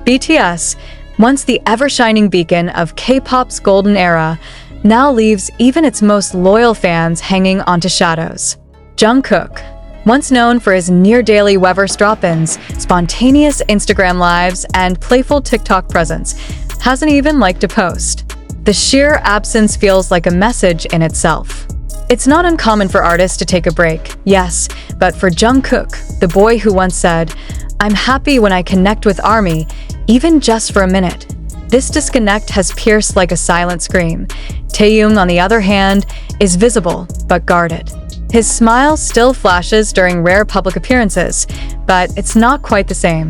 BTS, once the ever-shining beacon of K-pop's golden era, now leaves even its most loyal fans hanging onto shadows. Jungkook, once known for his near-daily Weverse drop-ins, spontaneous Instagram lives, and playful TikTok presence, hasn't even liked a post. The sheer absence feels like a message in itself. It's not uncommon for artists to take a break, yes, but for Jungkook, the boy who once said, "I'm happy when I connect with ARMY, even just for a minute," this disconnect has pierced like a silent scream. Taehyung, on the other hand, is visible but guarded. His smile still flashes during rare public appearances, but it's not quite the same.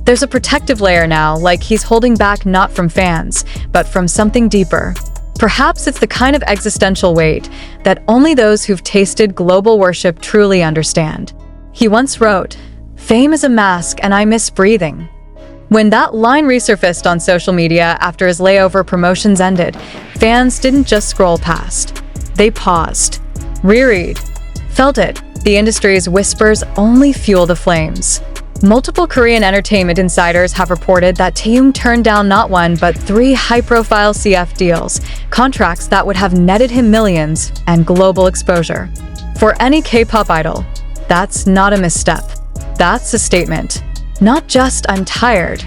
There's a protective layer now, like he's holding back not from fans, but from something deeper. Perhaps it's the kind of existential weight that only those who've tasted global worship truly understand. He once wrote, "Fame is a mask and I miss breathing." When that line resurfaced on social media after his layover promotions ended, fans didn't just scroll past. They paused, reread, felt it. The industry's whispers only fuel the flames. Multiple Korean entertainment insiders have reported that Taehyung turned down not one but 3 high-profile CF deals, contracts that would have netted him millions and global exposure. For any K-pop idol, that's not a misstep. That's a statement. Not just "I'm tired,"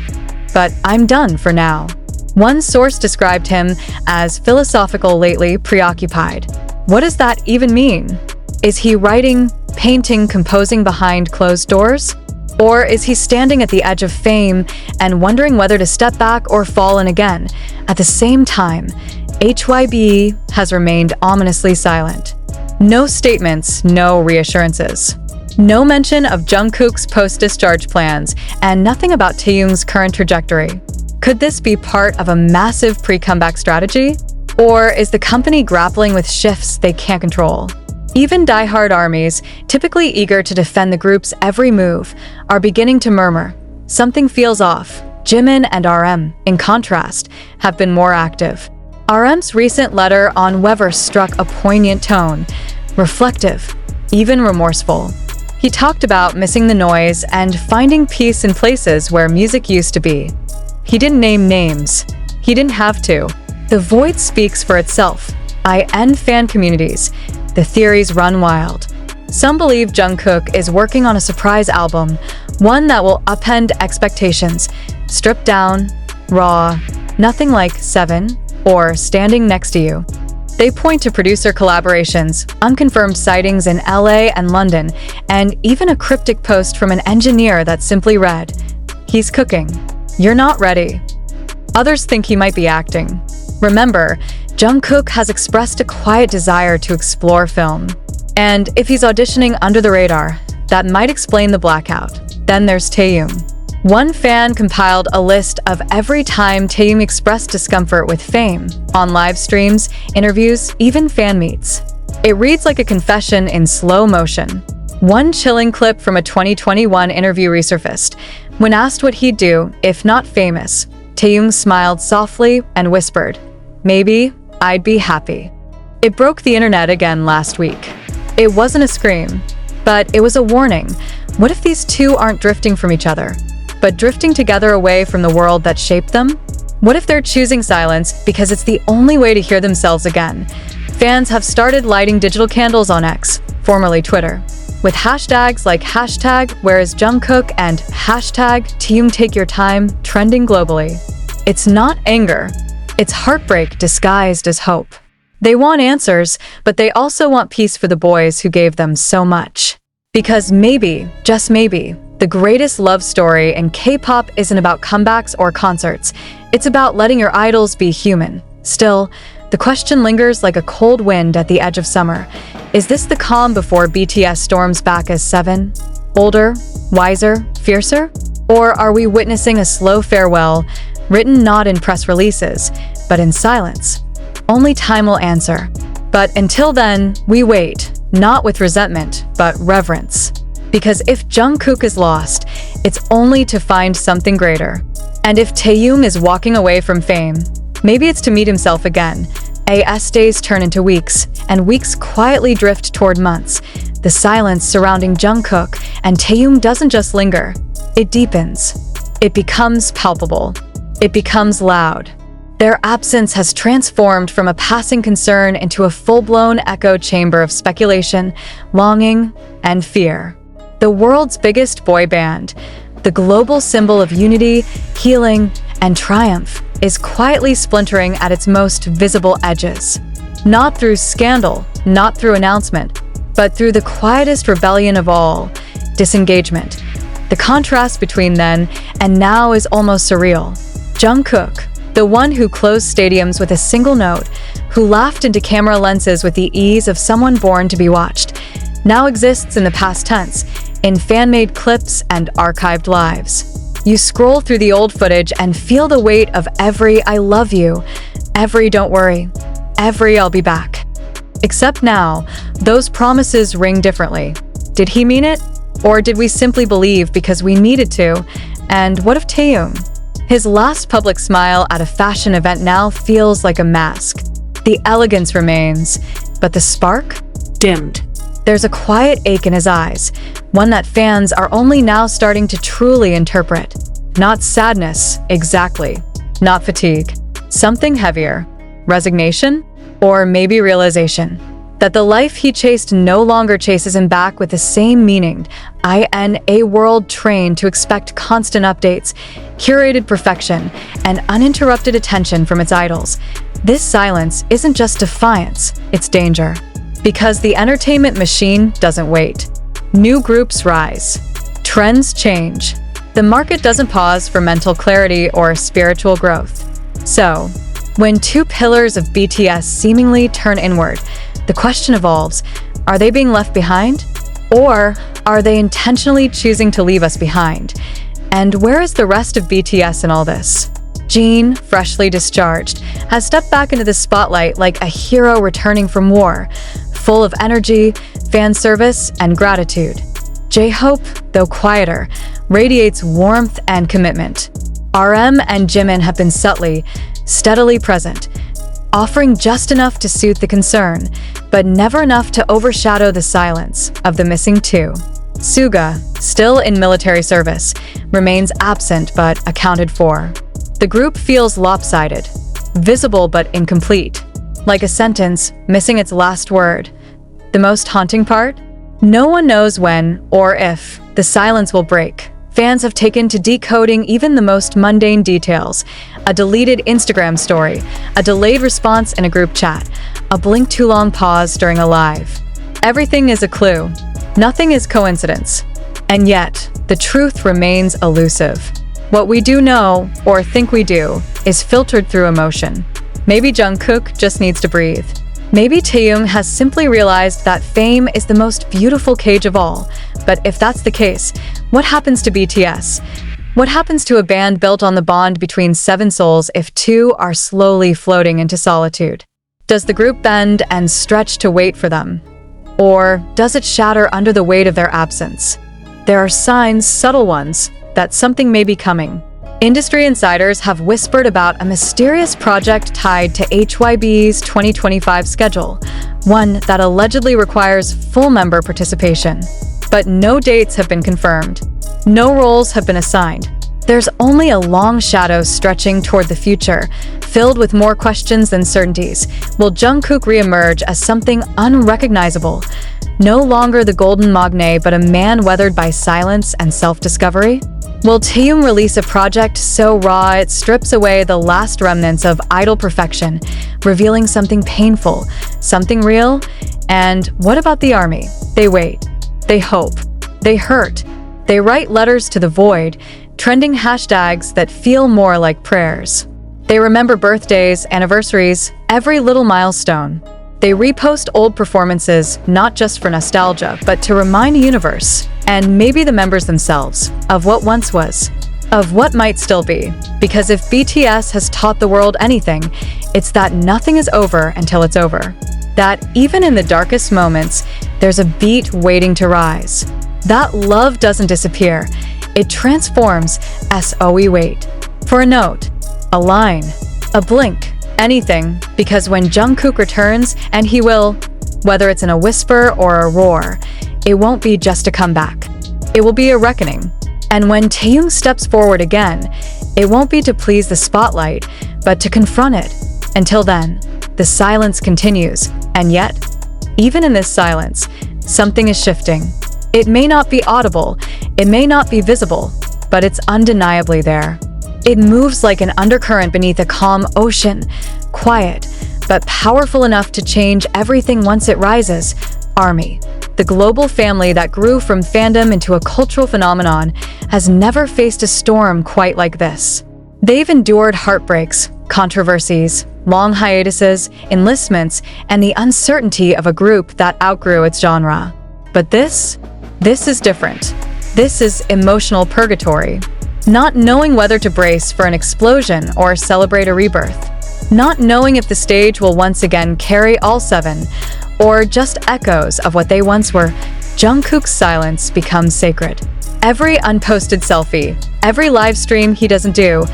but "I'm done for now." One source described him as philosophical, lately preoccupied. What does that even mean? Is he writing, painting, composing behind closed doors? Or is he standing at the edge of fame and wondering whether to step back or fall in again? At the same time, HYBE has remained ominously silent. No statements, no reassurances. No mention of Jungkook's post-discharge plans, and nothing about Taehyung's current trajectory. Could this be part of a massive pre-comeback strategy? Or is the company grappling with shifts they can't control? Even die-hard armies, typically eager to defend the group's every move, are beginning to murmur. Something feels off. Jimin and RM, in contrast, have been more active. RM's recent letter on Weverse struck a poignant tone, reflective, even remorseful. He talked about missing the noise and finding peace in places where music used to be. He didn't name names. He didn't have to. The void speaks for itself. I end fan communities. The theories run wild. Some believe Jungkook is working on a surprise album, one that will upend expectations, stripped down, raw, nothing like Seven or Standing Next to You. They point to producer collaborations, unconfirmed sightings in LA and London, and even a cryptic post from an engineer that simply read, "He's cooking. You're not ready." Others think he might be acting. Remember, Jungkook has expressed a quiet desire to explore film. And if he's auditioning under the radar, that might explain the blackout. Then there's Taehyung. One fan compiled a list of every time Taehyung expressed discomfort with fame, on live streams, interviews, even fan meets. It reads like a confession in slow motion. One chilling clip from a 2021 interview resurfaced. When asked what he'd do, if not famous, Taehyung smiled softly and whispered, "Maybe I'd be happy." It broke the internet again last week. It wasn't a scream, but it was a warning. What if these two aren't drifting from each other, but drifting together away from the world that shaped them? What if they're choosing silence because it's the only way to hear themselves again? Fans have started lighting digital candles on X, formerly Twitter, with hashtags like #WhereIsJungkook and #TaehyungTakeYourTime trending globally. It's not anger. It's heartbreak disguised as hope. They want answers, but they also want peace for the boys who gave them so much. Because maybe, just maybe, the greatest love story in K-pop isn't about comebacks or concerts. It's about letting your idols be human. Still, the question lingers like a cold wind at the edge of summer. Is this the calm before BTS storms back as Seven? Older, wiser, fiercer? Or are we witnessing a slow farewell, written not in press releases, but in silence? Only time will answer. But until then, we wait, not with resentment, but reverence. Because if Jungkook is lost, it's only to find something greater. And if Taehyung is walking away from fame, maybe it's to meet himself again. As days turn into weeks, and weeks quietly drift toward months. The silence surrounding Jungkook and Taehyung doesn't just linger, it deepens. It becomes palpable. It becomes loud. Their absence has transformed from a passing concern into a full-blown echo chamber of speculation, longing, and fear. The world's biggest boy band, the global symbol of unity, healing, and triumph, is quietly splintering at its most visible edges. Not through scandal, not through announcement, but through the quietest rebellion of all, disengagement. The contrast between then and now is almost surreal. Jungkook, the one who closed stadiums with a single note, who laughed into camera lenses with the ease of someone born to be watched, now exists in the past tense, in fan-made clips and archived lives. You scroll through the old footage and feel the weight of every "I love you," every "don't worry," every "I'll be back." Except now, those promises ring differently. Did he mean it? Or did we simply believe because we needed to? And what of Taehyung? His last public smile at a fashion event now feels like a mask. The elegance remains, but the spark? Dimmed. There's a quiet ache in his eyes, one that fans are only now starting to truly interpret. Not sadness, exactly. Not fatigue. Something heavier. Resignation? Or maybe realization that the life he chased no longer chases him back with the same meaning. A world trained to expect constant updates, curated perfection, and uninterrupted attention from its idols. This silence isn't just defiance, it's danger. Because the entertainment machine doesn't wait. New groups rise. Trends change. The market doesn't pause for mental clarity or spiritual growth. So, when two pillars of BTS seemingly turn inward, the question evolves: are they being left behind? Or are they intentionally choosing to leave us behind? And where is the rest of BTS in all this? Jin, freshly discharged, has stepped back into the spotlight like a hero returning from war, full of energy, fan service, and gratitude. J-Hope, though quieter, radiates warmth and commitment. RM and Jimin have been subtly, steadily present, offering just enough to soothe the concern, but never enough to overshadow the silence of the missing two. Suga, still in military service, remains absent but accounted for. The group feels lopsided, visible but incomplete, like a sentence missing its last word. The most haunting part? No one knows when or if the silence will break. Fans have taken to decoding even the most mundane details: a deleted Instagram story, a delayed response in a group chat, a blink too long pause during a live. Everything is a clue. Nothing is coincidence. And yet, the truth remains elusive. What we do know, or think we do, is filtered through emotion. Maybe Jungkook just needs to breathe. Maybe Taehyung has simply realized that fame is the most beautiful cage of all. But if that's the case, what happens to BTS? What happens to a band built on the bond between seven souls if two are slowly floating into solitude? Does the group bend and stretch to wait for them? Or does it shatter under the weight of their absence? There are signs, subtle ones, that something may be coming. Industry insiders have whispered about a mysterious project tied to HYB's 2025 schedule, one that allegedly requires full member participation. But no dates have been confirmed. No roles have been assigned. There's only a long shadow stretching toward the future, filled with more questions than certainties. Will Jungkook reemerge as something unrecognizable? No longer the golden magne, but a man weathered by silence and self-discovery? Will Taehyung release a project so raw it strips away the last remnants of idol perfection, revealing something painful, something real? And what about the army? They wait. They hope. They hurt. They write letters to the void, trending hashtags that feel more like prayers. They remember birthdays, anniversaries, every little milestone. They repost old performances, not just for nostalgia, but to remind the universe, and maybe the members themselves, of what once was, of what might still be. Because if BTS has taught the world anything, it's that nothing is over until it's over. That even in the darkest moments, there's a beat waiting to rise. That love doesn't disappear. It transforms as we wait. For a note, a line, a blink, anything, because when Jungkook returns, and he will, whether it's in a whisper or a roar, it won't be just a comeback. It will be a reckoning. And when Taehyung steps forward again, it won't be to please the spotlight, but to confront it. Until then, the silence continues, and yet, even in this silence, something is shifting. It may not be audible, it may not be visible, but it's undeniably there. It moves like an undercurrent beneath a calm ocean, quiet, but powerful enough to change everything once it rises. ARMY, the global family that grew from fandom into a cultural phenomenon, has never faced a storm quite like this. They've endured heartbreaks, controversies, long hiatuses, enlistments, and the uncertainty of a group that outgrew its genre. But this is different. This is emotional purgatory. Not knowing whether to brace for an explosion or celebrate a rebirth. Not knowing if the stage will once again carry all seven, or just echoes of what they once were. Jungkook's silence becomes sacred. Every unposted selfie, every live stream he doesn't do,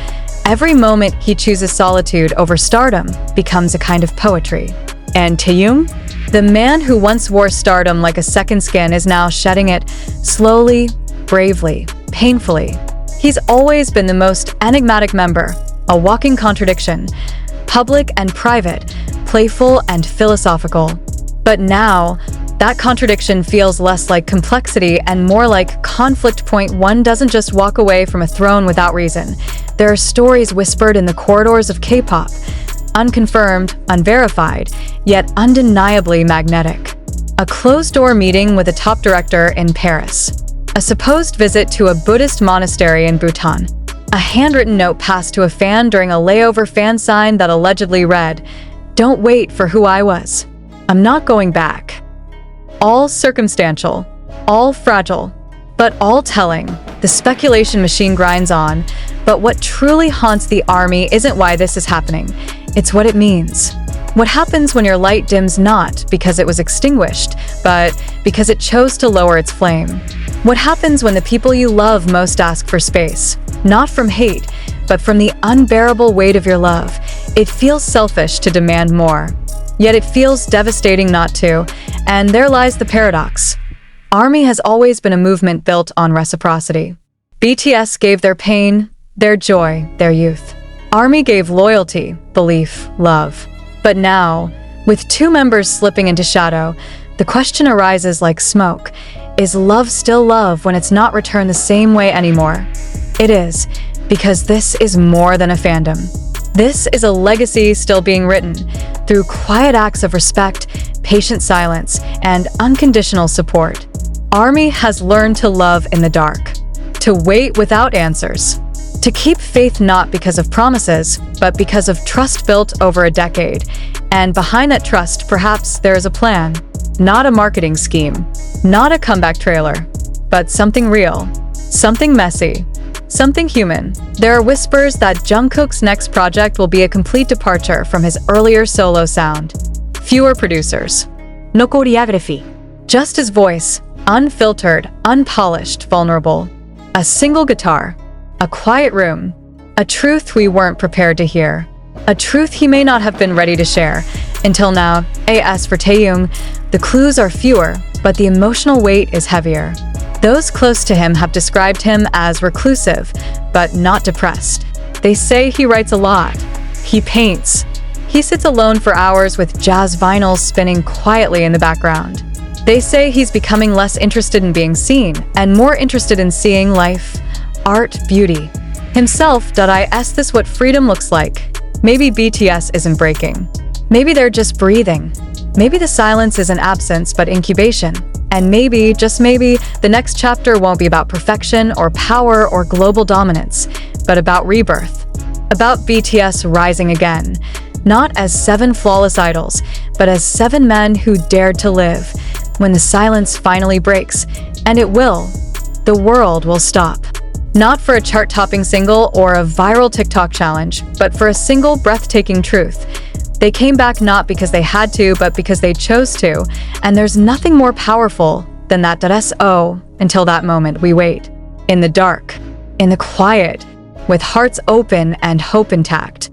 every moment he chooses solitude over stardom becomes a kind of poetry. And Taehyung, the man who once wore stardom like a second skin, is now shedding it slowly, bravely, painfully. He's always been the most enigmatic member, a walking contradiction, public and private, playful and philosophical. But now, that contradiction feels less like complexity and more like conflict. One doesn't just walk away from a throne without reason. There are stories whispered in the corridors of K-pop, unconfirmed, unverified, yet undeniably magnetic. A closed-door meeting with a top director in Paris. A supposed visit to a Buddhist monastery in Bhutan. A handwritten note passed to a fan during a layover fan sign that allegedly read, "Don't wait for who I was. I'm not going back." All circumstantial, all fragile, but all telling. The speculation machine grinds on, but what truly haunts the ARMY isn't why this is happening. It's what it means. What happens when your light dims not because it was extinguished, but because it chose to lower its flame? What happens when the people you love most ask for space? Not from hate, but from the unbearable weight of your love. It feels selfish to demand more. Yet it feels devastating not to, and there lies the paradox. ARMY has always been a movement built on reciprocity. BTS gave their pain, their joy, their youth. ARMY gave loyalty, belief, love. But now, with two members slipping into shadow, the question arises like smoke. Is love still love when it's not returned the same way anymore? It is, because this is more than a fandom. This is a legacy still being written through quiet acts of respect, patient silence, and unconditional support. ARMY has learned to love in the dark, to wait without answers, to keep faith not because of promises, but because of trust built over a decade. And behind that trust, perhaps there is a plan, not a marketing scheme, not a comeback trailer, but something real, something messy, something human. There are whispers that Jungkook's next project will be a complete departure from his earlier solo sound. Fewer producers. No choreography. Just his voice, unfiltered, unpolished, vulnerable. A single guitar. A quiet room. A truth we weren't prepared to hear. A truth he may not have been ready to share. Until now, as for Taehyung, the clues are fewer, but the emotional weight is heavier. Those close to him have described him as reclusive, but not depressed. They say he writes a lot. He paints. He sits alone for hours with jazz vinyls spinning quietly in the background. They say he's becoming less interested in being seen and more interested in seeing life, art, beauty. Himself. I ask this what freedom looks like. Maybe BTS isn't breaking. Maybe they're just breathing. Maybe the silence isn't absence but incubation. And maybe, just maybe, the next chapter won't be about perfection or power or global dominance, but about rebirth. About BTS rising again. Not as 7 flawless idols, but as 7 men who dared to live. When the silence finally breaks, and it will, the world will stop. Not for a chart-topping single or a viral TikTok challenge, but for a single breathtaking truth. They came back not because they had to, but because they chose to, and there's nothing more powerful than that. Until that moment, we wait. In the dark, in the quiet, with hearts open and hope intact.